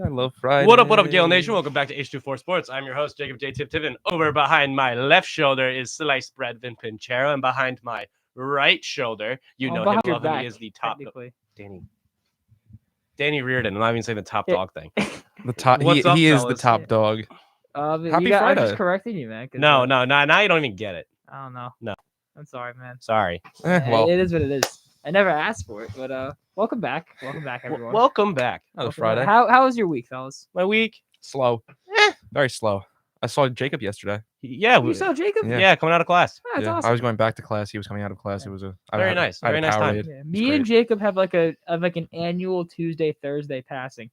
I love Friday. What up, Gale Nation? Welcome back to H24 Sports. I'm your host, Jacob J. Tiven. Over behind my left shoulder is sliced bread Vin Pinchero, and behind my right shoulder, you know him, love him, he is the top... Danny Reardon. I'm not even saying the top dog thing. The top. What's up, he is the fellas? top dog. Happy Friday. I'm just correcting you, man. No, now you don't even get it. I don't know. No. I'm sorry, man. Sorry. Well, it is what it is. I never asked for it, but welcome back. Welcome back, everyone. Welcome back. That was Friday. How was your week, fellas? My week? Slow. Very slow. I saw Jacob yesterday. Yeah. You saw Jacob? Yeah, coming out of class. Oh, that's I awesome. was going back to class. He was coming out of class. It was Very nice. Very nice time. Yeah, me and Jacob have like an annual Tuesday, Thursday passing.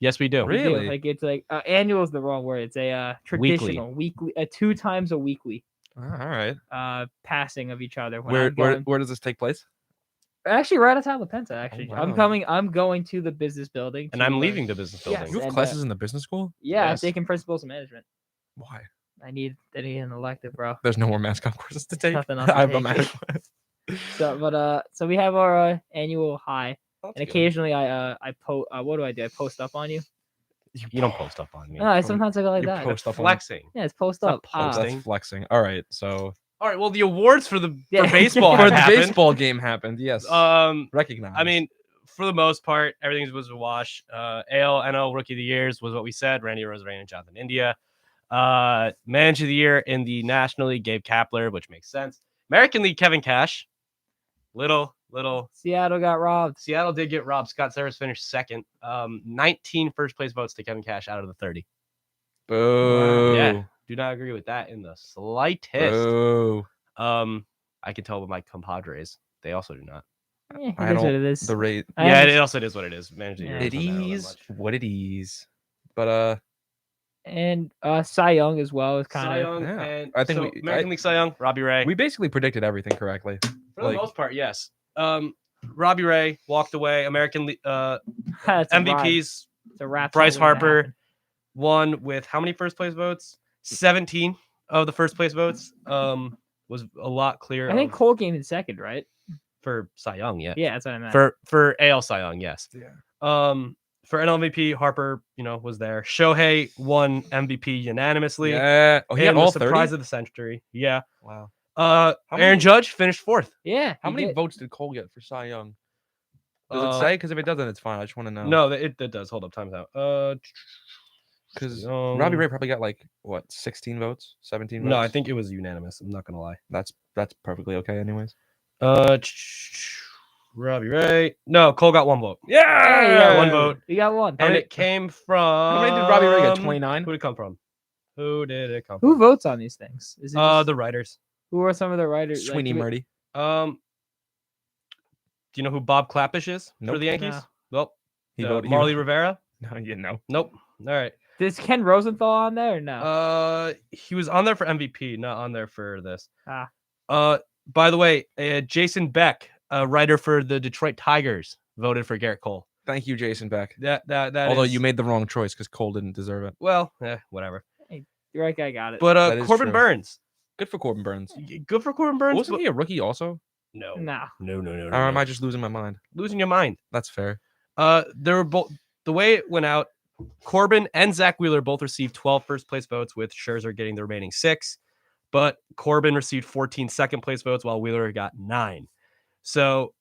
Yes, we do. We do. Really? Like it's like annual is the wrong word. It's a traditional weekly, 2 times a weekly. All right. Passing of each other. Where does this take place? Actually, right outside La Penta. Actually, Oh, wow. I'm going to the business building, And I'm leaving the business building. Yes. You have And, classes in the business school? Yeah, Yes. I'm taking principles and management. Why? I need an elective, bro. There's no more mascot courses to take. Nothing else to I have a take. math class. So we have our annual high, That's and good. occasionally I post. What do? I post up on you. You don't post up on me. No, sometimes I go like You that. post up on- Flexing. Yeah, it's post not up. posting. That's flexing. All right. So All right. Well, the awards for Yeah. baseball for have the happened. baseball game happened. Yes. Recognize. I mean, for the most part, everything was a wash. AL, NL Rookie of the Years was what we said. Randy Rosarena and Jonathan India. Manager of the Year in the National League, Gabe Kapler, which makes sense. American League, Kevin Cash. Little. Seattle got robbed. Seattle did get robbed. Scott Saras finished second. 19 first place votes to Kevin Cash out of the 30. Boo. Yeah. Do not agree with that in the slightest. Boo. I can tell with my compadres. They also do not. Yeah, I it is what don't- it is. The rate. Yeah, it also is what it is. Manager of the Year Yeah. It doesn't matter that is much. what it is. But And Cy Young as well is Cy kind of. Young yeah. and I think American League Cy Young, Robbie Ray. we basically predicted everything correctly. For the like- most part, yes. Robbie Ray walked away. American League It's a MVPs. It's a wrap. Bryce It's not waiting to Harper happen. won with how many first place votes? 17 of the first place votes. Was a lot clearer. I think Cole came in second, right? for Cy Young, yeah. Yeah, that's what I meant. For AL Cy Young, yes. Yeah. For NLVP, Harper, was there. Shohei won MVP unanimously. Yeah. Oh, he had and all was surprise 30? of the century. Yeah. Wow. Aaron many- Judge finished fourth. Yeah. How he many did. votes did Cole get for Cy Young? Does Uh, it say? Because if it doesn't, it's fine. I just want to know. No, it does. Hold up, time's out. Because Young. Robbie Ray probably got 16 votes, 17 votes. No, I think it was unanimous. I'm not gonna lie. that's perfectly okay, anyways. Robbie Ray. No, Cole got one vote. Yeah, Hey, yeah, one vote. You got one. And it came from. How many did Robbie Ray get? 29. Who did it come from? Who did it come Who from? votes on these things? Is it just- The writers. who are some of the writers? Sweeney do we- Murdy. Do you know who Bob Clappish is for Nope. the Yankees? No. Well, He voted. Marley Rivera. No, you know. Nope. All right. Is Ken Rosenthal on there or no? He was on there for MVP, not on there for this. Ah. By the way, Jason Beck, a writer for the Detroit Tigers, voted for Garrett Cole. Thank you, Jason Beck. That Although is- you made the wrong choice because Cole didn't deserve it. well, whatever. You're right, I got it. But That is Corbin true. Burns, Good for Corbin Burns. good for Corbin Burns. Wasn't but- he a rookie also? No, Nah. no. Or am I just losing my mind? Losing your mind? That's fair. There were both. The way it went out, Corbin and Zach Wheeler both received 12 first place votes, with Scherzer getting the remaining 6. But Corbin received 14 second place votes, while Wheeler got 9. So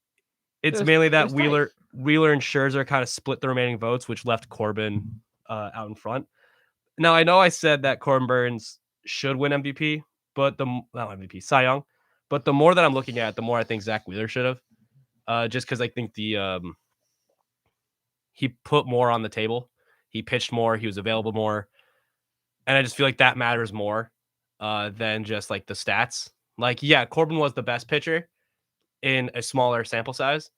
it's was- mainly it that was tight. Wheeler and Scherzer kind of split the remaining votes, which left Corbin out in front. Now I know I said that Corbin Burns should win MVP, but not MVP, Cy Young. But the more that I'm looking at, the more I think Zach Wheeler should have. Just because I think he put more on the table. He pitched more. He was available more. And I just feel like that matters more than just like the stats. Like, yeah, Corbin was the best pitcher in a smaller sample size,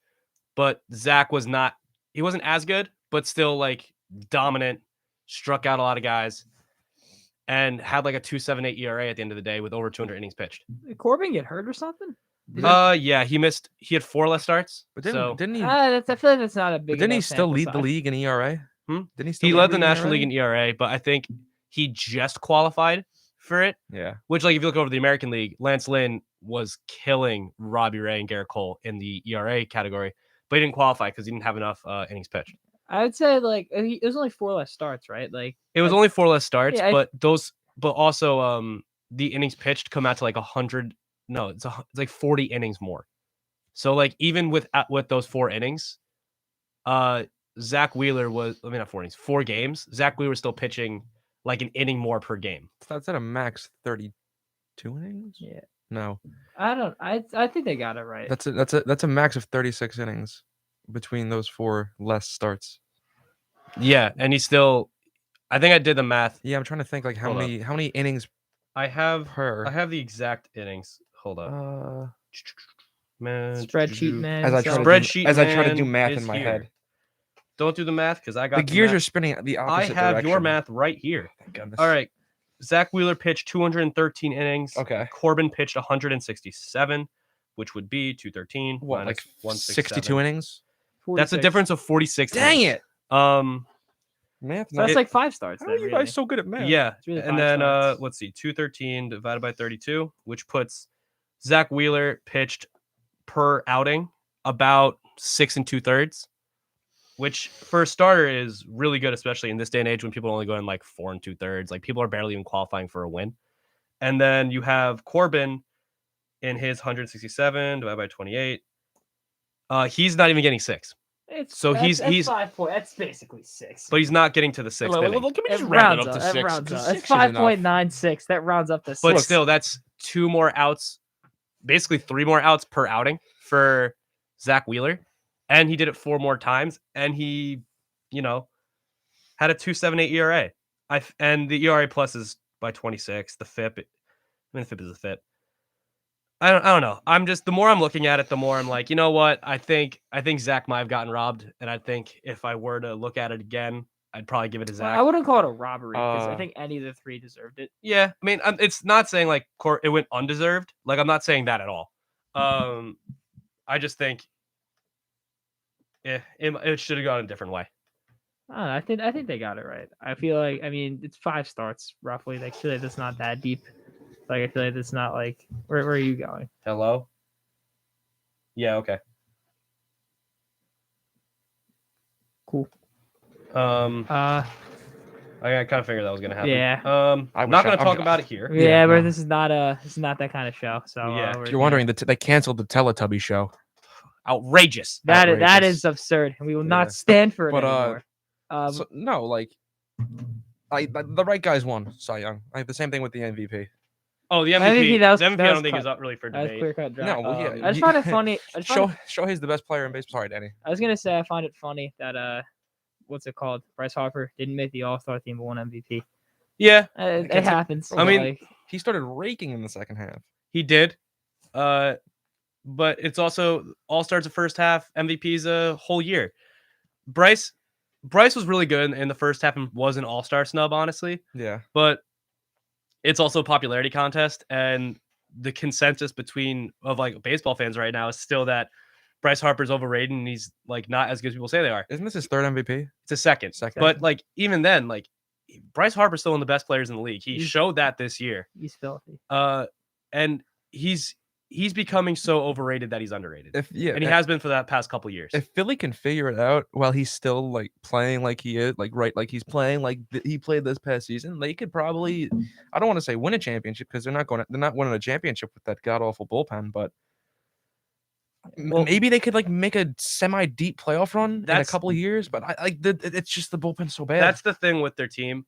but Zach was not, he wasn't as good, but still like dominant, struck out a lot of guys, and had like a 2.78 ERA at the end of the day with over 200 innings pitched. Did Corbin get hurt or something? Yeah, he had 4 less starts. But so didn't he? I feel like that's not a big. But didn't he enough still sample lead the size. league in ERA? Hmm? Didn't he still he lead led the league in National League in ERA, but I think he just qualified for it. Yeah. Which, like, if you look over the American League, Lance Lynn was killing Robbie Ray and Garrett Cole in the ERA category, but he didn't qualify because he didn't have enough innings pitched. I would say like it was only 4 less starts, right? Like It was only 4 less starts, Yeah, but also the innings pitched come out to like 100. No, it's like 40 innings more. So like even with those 4 innings, Zach Wheeler was, I mean, not 4 innings, 4 games. Zach Wheeler was still pitching like an inning more per game. That's at a max 32 innings. Yeah. No, I think they got it right. that's a max of 36 innings between those 4 less starts. Yeah, and he's still. I think I did the math. Yeah, I'm trying to think like how Hold up. many innings I have per. the exact innings. Hold up. Man, Spreadsheet man. As I himself. try to do math is in my here. head. Don't do the math because I got The gears math. are spinning the I opposite have direction. your math right here. Thank goodness. All right. Zach Wheeler pitched 213 innings. Okay. Corbin pitched 167, which would be 213 What, minus like 167. 62 innings? That's a 46. difference of 46. Dang innings. it! Math. So that's like 5 starts. How then, are you really. guys so good at math? Yeah. It's really And 5 then starts. let's see, 213 divided by 32, which puts Zach Wheeler pitched per outing about 6 2/3, which for a starter is really good, especially in this day and age when people are only going like 4 2/3. Like people are barely even qualifying for a win. And then you have Corbin in his 167 divided by 28. He's not even getting 6. He's 5 point. That's basically 6. but he's not getting to the 6th inning. Let me It just round it rounds up up. to It 6. rounds up. 'cause That's 6 is enough. 5.96. That rounds up to 6. But still, that's 2 more outs, basically 3 more outs per outing for Zach Wheeler. And he did it 4 more times. And he, had a 2.78 ERA. And the ERA plus is by 26. The FIP, the FIP is a FIP. I don't know. I'm just, the more I'm looking at it, the more I'm like, you know what? I think Zach might have gotten robbed. And I think if I were to look at it again, I'd probably give it to Zach. I wouldn't call it a robbery because I think any of the 3 deserved it. Yeah, I mean, it's not saying like it went undeserved. Like I'm not saying that at all. I just think, it should have gone a different way. I think they got it right. I feel like it's 5 starts roughly. Like I feel like that's not that deep. Like I feel like it's not like where are you going? Hello. Yeah. Okay. Cool. I kind of figured that was gonna happen. Yeah. I'm not gonna talk about it here. Yeah, but no. this is not that kind of show. So Yeah. If you're wondering, they canceled the Teletubby show. Outrageous. that outrageous. is absurd, and we will Yeah. not stand for it But, anymore. So, no, like, the right guys won Cy Young. Like the same thing with the MVP. Oh, the MVP. MVP, that was- the MVP that I was don't think cut. is up really for That was debate. clear cut. No, well, yeah. I just find it funny. Shohei's the best player in baseball. Sorry, Danny. I was gonna say I find it funny that what's it called? Bryce Harper didn't make the All-Star team but won MVP. Yeah, It Can't say- happens. I mean, like, He started raking in the second half. he did. But it's also All-Stars the first half, MVP's a whole year. Bryce was really good in the first half and was an All-Star snub, honestly. Yeah. But it's also a popularity contest, and the consensus of like baseball fans right now is still that Bryce Harper's overrated and he's like not as good as people say they are. Isn't this his third MVP? It's a second. But like even then, like Bryce Harper's still one of the best players in the league. He showed that this year. he's filthy. And he's becoming so overrated that he's underrated. And he has been for that past couple years. If Philly can figure it out while he's still like playing like he is, like he's playing like he played this past season, they could probably, I don't want to say win a championship because they're not winning a championship with that god awful bullpen, but maybe they could like make a semi-deep playoff run in a couple of years. But it's just the bullpen's so bad. That's the thing with their team.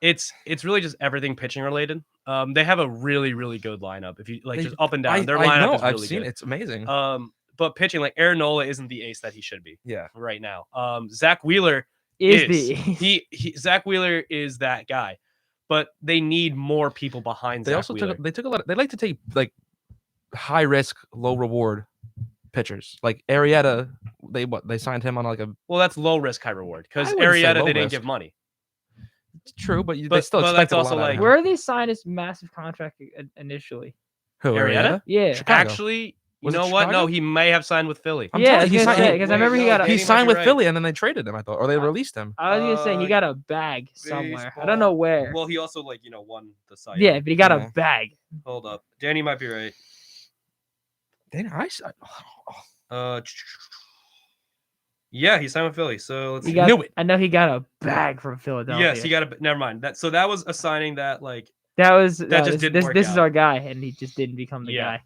It's really just everything pitching related. They have a really, really good lineup. If you like, just up and down, their lineup is really I've seen good. It's amazing. But pitching, like Aaron Nola isn't the ace that he should be. Yeah. Right now. Zach Wheeler Zach Wheeler is that guy, but they need more people behind. They also took a lot. They like to take like high risk, low reward pitchers. Like Arrieta, they signed him on like a. Well, that's low risk, high reward because I wouldn't say Arrieta low they didn't risk. give money. It's true, but they still but expected that's a also lot out of like- him. Where they signed his massive contract initially? Who, Arrieta? Yeah. Chicago. Actually, you Was it know what? No, Chicago? he may have signed with Philly. I'm Yeah, telling you, because I remember he got a. he Danny signed might with be right. Philly and then they traded him. I thought, or they released him. I was gonna say he got a bag somewhere. I don't know where. Well, he also won the site. Yeah, but he got Yeah. a bag. Hold up, Danny might be right. Then Yeah, he signed with Philly. So let's He see. got, Knew it. I know he got a bag from Philadelphia. Yes, he got a. Never mind. That was a signing that like That was just this, didn't this, work this is out. our guy, and he just didn't become the Yeah. guy.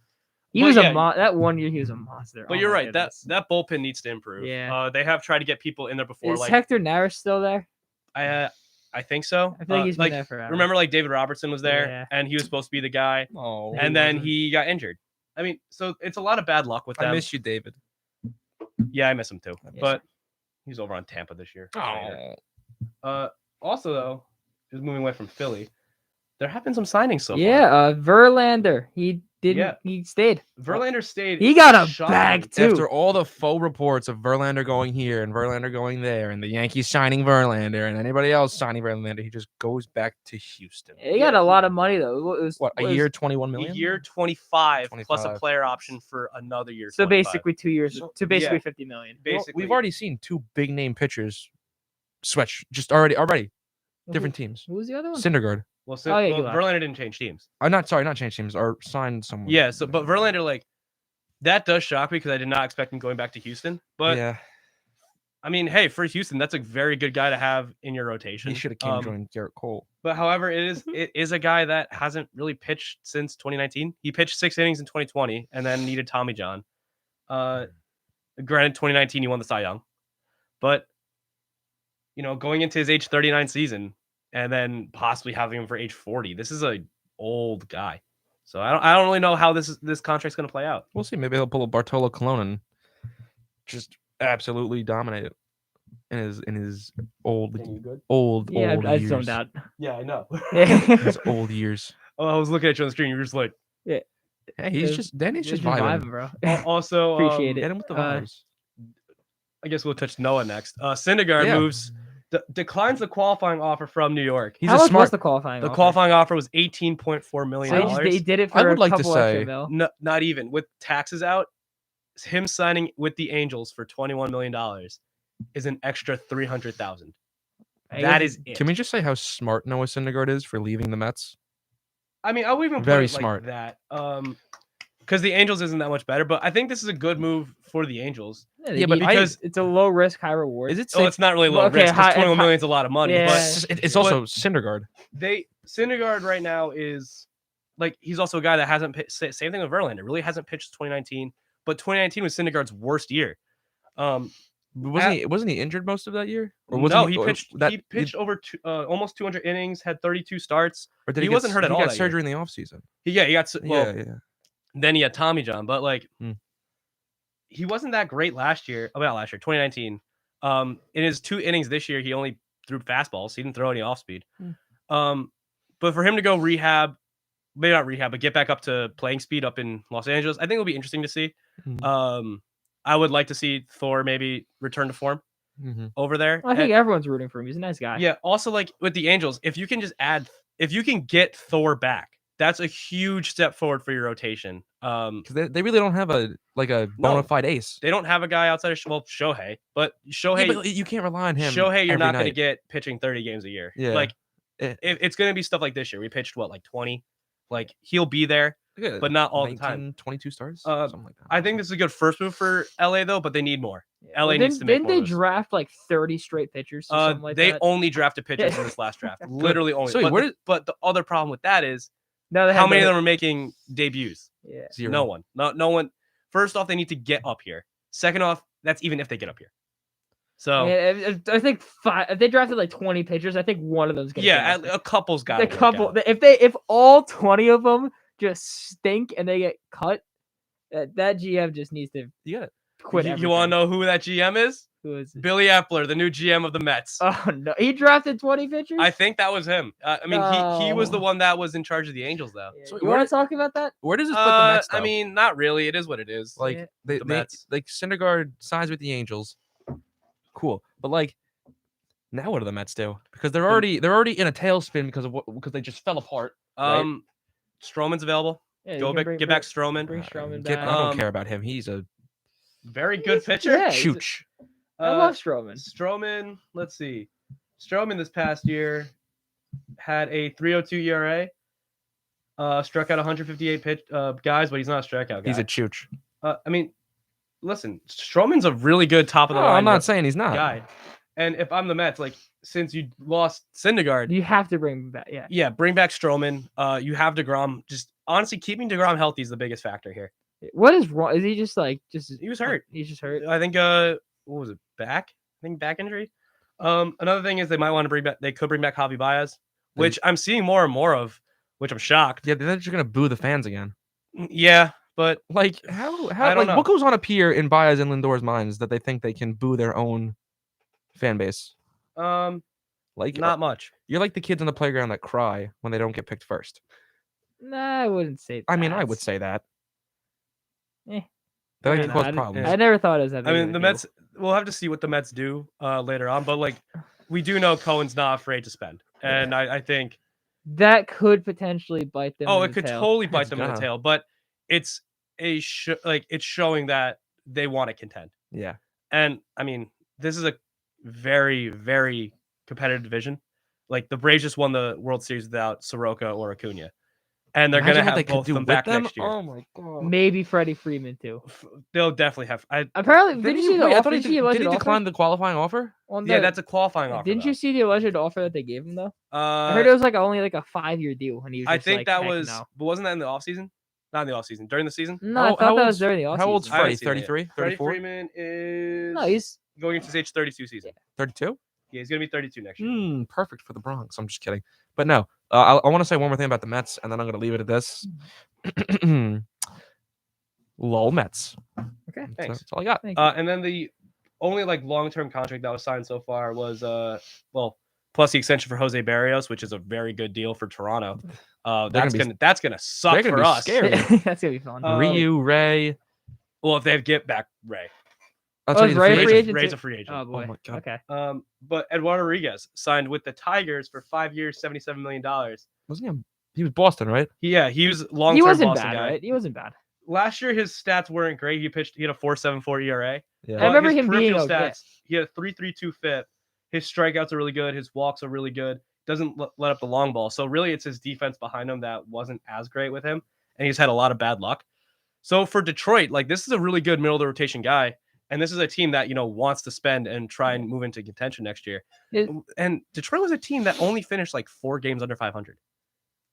He But was yeah, that 1 year he was a monster. But Oh you're my right. goodness. That bullpen needs to improve. Yeah. They have tried to get people in there before. Is Like Hector Neris still there? I think so. I feel like he's been there forever. Remember, like David Robertson was there, Yeah. and he was supposed to be the guy, Oh, and then he got injured. I mean, so it's a lot of bad luck with them. I miss you, David. Yeah, I miss him too. Yeah. But he's over on Tampa this year. Also, though, just moving away from Philly, there have been some signings so far. Verlander. He didn't. Yeah. He stayed. Verlander stayed. He got a Shocking. bag too. After all the faux reports of Verlander going here and Verlander going there, and the Yankees signing Verlander and anybody else signing Verlander, he just goes back to Houston. He got a lot of money though. It was, What, a it was- year, 21 A million? year 25 plus a 25. player option for another year. So 25. basically 2 years. So- To basically yeah. 50 million. Basically, We've already seen two big name pitchers switch just already different teams. Who was the other one? Syndergaard. Well, Oh, yeah, he left. Verlander didn't change teams. Not change teams or signed someone. Yeah, so but Verlander, like, that does shock me because I did not expect him going back to Houston. But yeah, I mean, hey, for Houston, that's a very good guy to have in your rotation. he should have came and joined Garrett Cole. But however, it is a guy that hasn't really pitched since 2019. He pitched 6 innings in 2020 and then needed Tommy John. Granted, 2019 he won the Cy Young, but going into his age 39 season and then possibly having him for age 40, this is a old guy. So I don't really know how this contract's going to play out. We'll see. Maybe he'll pull a Bartolo Colon and just absolutely dominate it in his old Yeah, old I years. zoned out. Yeah, I know. His old years. Oh, I was looking at you on the screen. You were just like, Hey, Danny's just vibing. bro. also Appreciate it. Get him with the vibes. I guess we'll touch Noah next. Syndergaard Yeah. moves, declines the qualifying offer from New York. He's How a much smart. was the qualifying? The offer? qualifying offer was $18.4 million. So he did it for I would a like to couple extra say- mil. No, not even with taxes out. Him signing with the Angels for $21 million is an extra $300,000. I That guess- is it. Can we just say how smart Noah Syndergaard is for leaving the Mets? I mean, I would even Very put it like smart. that. Because the Angels isn't that much better, but I think this is a good move for the Angels. Yeah, but because it's a low risk, high reward. Is it Oh, safe? it's not really low Well, okay, risk because high- 21 million is a lot of money. Yeah. But It's also Syndergaard. Syndergaard right now is like he's also a guy that hasn't pitched. Same thing with Verlander. Really hasn't pitched 2019, but 2019 was Syndergaard's worst year. Wasn't he injured most of that year? Or No, wasn't he or pitched. that- He pitched over almost 200 innings, had 32 starts. Or did he get wasn't hurt at all He got that year. surgery in the offseason. He got well. Yeah. Then he had Tommy John, but like Hmm. he wasn't that great last year. About last year, 2019. In his 2 innings this year, he only threw fastballs. He didn't throw any off speed. But for him to go rehab, maybe not rehab, but get back up to playing speed up in Los Angeles, I think it'll be interesting to see. Mhm. I would like to see Thor maybe return to form Mhm. over there. I think everyone's rooting for him. He's a nice guy. Yeah. Also, like with the Angels, if you can get Thor back, that's a huge step forward for your rotation. Because they really don't have a No. bona fide ace. They don't have a guy outside of Shohei, but Shohei, Yeah, but you can't rely on him. Shohei, you're every not going to night. get pitching 30 games a year. Yeah. Like Eh. it's going to be stuff like this year. We pitched like 20. Like he'll be there, Yeah, but not all the 19, time. 22 stars, Uh, something like that. I think this is a good first move for LA though, but they need more. Yeah. LA needs to make Didn't more they moves. draft like 30 straight pitchers or something like They that? only drafted pitchers in this last draft. Literally only. So but, where the, but the other problem with that is No, they how had many of the- them are making debuts? Yeah. 0. No one. No one. First off, they need to get up here. Second off, that's even if they get up here. So Yeah, I think if they drafted like 20 pitchers, I think one of them's gonna. yeah, get up a couple's got there. The couple. If all 20 of them just stink and they get cut, that GM just needs to You got it. quit. You want to know who that GM is? Who is it? Billy Epler, the new GM of the Mets. Oh no, he drafted 20 pitchers. I think that was him. I mean, he was the No. one that was in charge of the Angels, though. Yeah, So you where want did- to talk about that? Where does this put the Mets? I though? mean, not really. It is what it is. like Yeah. they, the they Mets. like Syndergaard signs with the Angels. Cool, but like now what do the Mets do? Because they're already in a tailspin because they just fell apart. Stroman's available. Yeah, you Go can back, bring- get back Stroman. Bring Stroman Get- back. I don't Um, care about him. He's a Very good pitcher. Yeah, he's a- chooch. I love Stroman. Stroman. Let's see. Stroman this past year had a 3.02 ERA. Struck out 158 guys, but he's not a strikeout guy. He's a chooch. I mean, listen, Stroman's a really good top of the No, line I'm not saying he's not. guy. And if I'm the Mets, like since you lost Syndergaard, You have to bring him back. Yeah. yeah, bring back Stroman. You have DeGrom. Just honestly, keeping DeGrom healthy is the biggest factor here. What is wrong? Is he just like He was hurt. He's just hurt. I think what was it? Back? I think back injury. Another thing is they might want to bring back. They could bring back Javi Baez, which I'm seeing more and more of, which I'm shocked. Yeah, they're just gonna boo the fans again. Yeah, but Like how I don't like know. what goes on up here in Baez and Lindor's minds that they think they can boo their own fan base? Like not much. you're like the kids on the playground that cry when they don't get picked first. Nah, I wouldn't say. I mean, I would that's- say that. Eh. They like I to don't cause know, problems. I never thought it was that. I big of mean, a the deal. Mets. We'll have to see what the Mets do later on, but like we do know Cohen's not afraid to spend, and I think That could potentially bite them. in it the could tail. totally bite It's them in the gonna. tail, but it's it's showing that they want to contend. Yeah. And I mean, this is a very, very competitive division. Like the Braves just won the World Series without Soroka or Acuna, and they're Imagine gonna what they have could both do them with back them. next year. Oh my god. Maybe Freddie Freeman too. They'll definitely have. Apparently, did you see the wait, I offer? thought he Did you see the did alleged he offer? decline the qualifying offer? On Yeah, the- that's a qualifying offer. Didn't you see the alleged offer that they gave him though? I I heard it was like only like a 5-year deal, and he was. I Just think like, that "Heck was, no." but wasn't that in the offseason? Not in the offseason. During the season. No, I How- thought how that old's- was during the offseason. How old's I haven't Freddie? seen that yet. 33? Freddie 34? Freeman is No, he's going into his age 32 season. 32? Yeah, he's gonna be 32 next year. Perfect for the Bronx. I'm just kidding. But no, I want to say one more thing about the Mets, and then I'm going to leave it at this. Lol Mets. okay. Thanks. That's all I got. Thank you. And then the only like long-term contract that was signed so far was plus the extension for Jose Barrios, which is a very good deal for Toronto. That's gonna suck they're gonna for be us. scary. That's gonna be fun. Ryu, Ray. Well, if they get back Ray, That's Oh, what is he's a Ray free free agent. agent? Ray's too? a free agent. Oh boy. my God. Okay. But Eduardo Rodriguez signed with the Tigers for 5 years, $77 million. Wasn't he was Boston, right? He was long-term He wasn't Boston bad, guy. right? He wasn't bad. Last year, his stats weren't great. He had a 4.74 ERA. Yeah. I remember his him being peripheral okay. stats. He had a 3.32 FIP. His strikeouts are really good. His walks are really good. Doesn't let up the long ball. So really, it's his defense behind him that wasn't as great with him, and he's had a lot of bad luck. So for Detroit, like this is a really good middle of the rotation guy, and this is a team that wants to spend and try and move into contention next year. And Detroit was a team that only finished like 4 games under 500.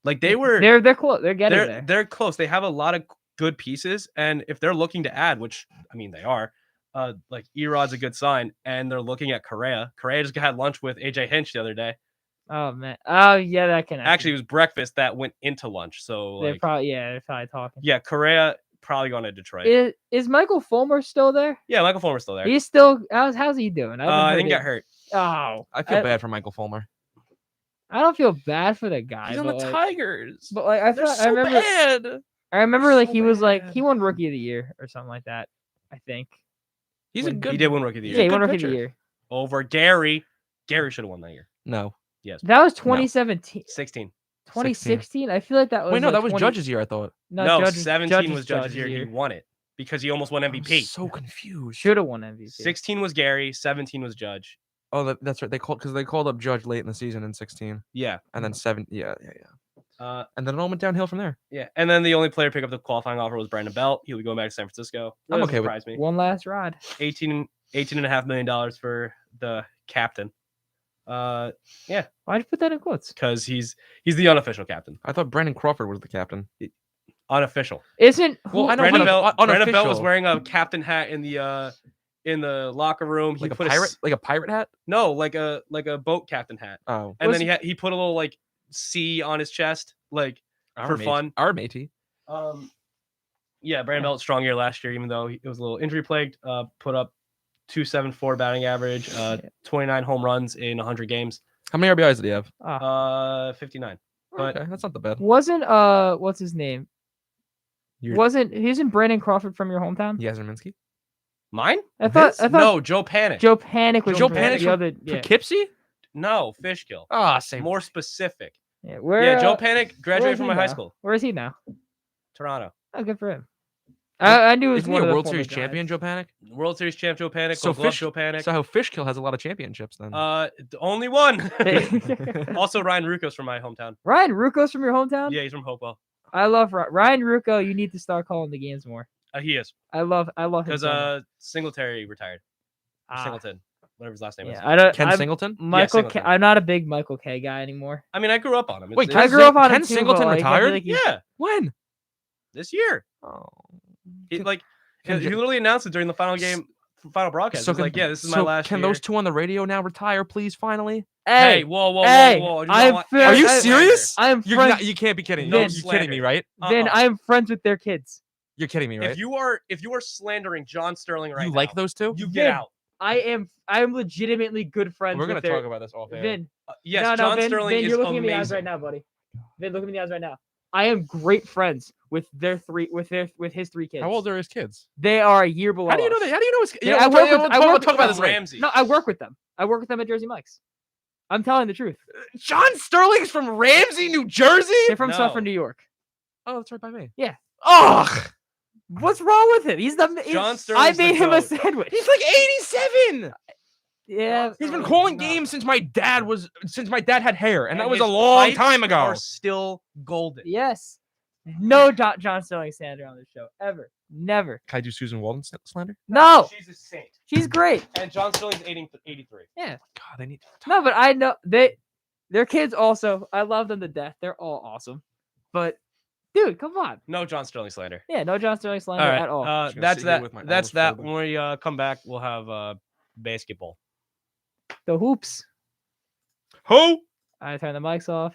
Like they were, They're close. They're getting there. they're close. They have a lot of good pieces, and if they're looking to add, which I mean they are, like Erod's a good sign, and they're looking at Correa. Correa just had lunch with AJ Hinch the other day. Oh man. Oh yeah, that can Actually, it was breakfast that went into lunch. So They're like, probably talking. yeah, Correa probably going to Detroit. Is Michael Fulmer still there? Yeah, Michael Fulmer's still there. He's still. How's he doing? I think he got hurt. Oh, I feel bad for Michael Fulmer. I don't feel bad for the guy. He's on the but, like, Tigers. But like I They're thought, so I remember. bad. I remember like So he was like bad. he won Rookie of the Year or something like that. I think. He's a When- good. He did win Rookie of the Yeah, Year he good won Rookie of pitcher. the Year. over Gary. Gary should have won that year. No. Yes, That was 2017. 16. 2016. I feel like that was. Wait, no, like that was 20 Judge's year. I thought. No, Judge's- 17 was Judge's year. He won it because he almost won I'm MVP. so confused. Should have won MVP. 16 was Gary. 17 was Judge. Oh, that's right. They called up Judge late in the season in 16, Yeah. and then 7. Yeah. And then it all went downhill from there. Yeah. And then the only player to pick up the qualifying offer was Brandon Belt. He'll be going back to San Francisco. I'm Doesn't okay with- surprise me. One last ride. $18.5 million for the captain. Why'd you put that in quotes? Because he's the unofficial captain. I thought Brandon Crawford was the captain. Unofficial. Isn't Well, I know, Brandon but Belt was unofficial. wearing a captain hat in the locker room. He Like a put pirate, like a pirate hat. no, like a boat captain hat. Oh, And Was then he put a little like C on his chest, like for fun. Our matey. Yeah, Brandon Belt strong year last year, even though it was a little injury plagued. Put up 274 batting average, 29 home runs in 100 games. How many RBIs did he have? 59. But Okay, that's not the bad. wasn't what's his name? Isn't Brandon Crawford from your hometown? Yasminski. mine? I thought No, Joe Panic. Joe Panic was Joe the Panic's other. Yeah. Poughkeepsie? No, Fishkill. Ah, same. More specific. Yeah, where, Yeah, Joe uh, Panic where graduated is from he my high now? school, Where is he now? Toronto. Oh, good for him. I knew it was Isn't he one a of the World former Series champion, guys. Joe Panic? World Series champ Joe Panic. So Gold Glove Fish- Joe Panic. So Fishkill has a lot of championships then. Only one. Also, Ryan Rucos from my hometown. Ryan Rucos from your hometown? Yeah, he's from Hopewell. I love Ryan Rucco. You need to start calling the games more. He is I love him. because so much. Singletary retired. Or Ah, Singleton, whatever his last name is. yeah, I don't. Ken I'm, Singleton. Michael. Singleton. I'm not a big Michael K guy anymore. I mean, I grew up on him. Wait, I Ken grew up on Ken him too, Singleton but, like, I feel retired? like he's- Yeah, When? this year. Oh. He Can- like can he J- literally announced it during the final game, final broadcast. He's like, yeah, this is my last Can year. those two on the radio now retire, please? Finally. Hey, Hey, whoa! hey, Do not I'm want fair- any Are you I- slander. serious? I am You're friends. not, you can't be kidding. Vin. You're kidding me, right? Vin, I am friends with their kids. You're kidding me, right? If you are slandering John Sterling right you now, like those two? you Vin, get out. I am legitimately good friends. We're gonna with their, talk about this off air. Vin. Yes, no, John Vin, Sterling Vin, is you're looking amazing. at me in the eyes right now, buddy. Vin, look at me in the eyes right now. I am great friends with with his 3 kids. How old are his kids? They are a year below. How do you know us. that? How do you know his? Yeah, I work with- I we'll work talk with about this later. Ramsey. No, I work with them. I work with them at Jersey Mike's. I'm telling the truth. John Sterling's from Ramsey, New Jersey. They're from No. Suffern, New York. Oh, that's right by me. Yeah. Ugh. What's wrong with him? He's the. John I Sterling's the made him a goat. sandwich. He's like 87. Yeah. He's been Sterling's calling not. games since my dad had hair, and that was a his long pipes time ago. Are still golden. Yes. No John Sterling slander on this show ever. Never. Can I do Susan Walden slander? No. She's a saint. She's great. And John Sterling's 83. God, I need. No, but I know their kids also. I love them to death. They're all awesome. But dude, come on. No John Sterling slander. Yeah, no John Sterling slander All right. at all. Just gonna That's sit here that. with my That's arms that. folded. When we come back, we'll have basketball. The hoops. Who? I turn the mics off.